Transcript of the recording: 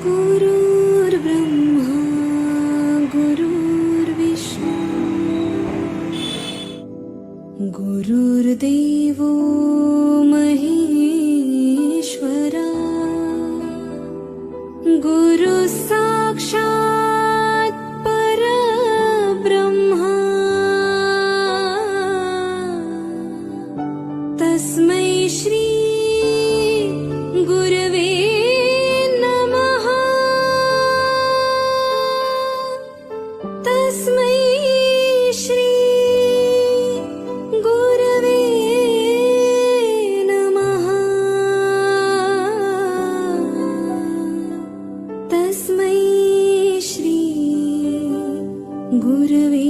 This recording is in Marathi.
गुरुर्ब्रह्मा गुरुर्विष्णू गुरुर्देवो महेश्वरा गुरु साक्षात् परब्रह्मा तस्मै श्री गुरवे नमः तस्मै श्री गुरवे नमः तस्मै श्री गुरवे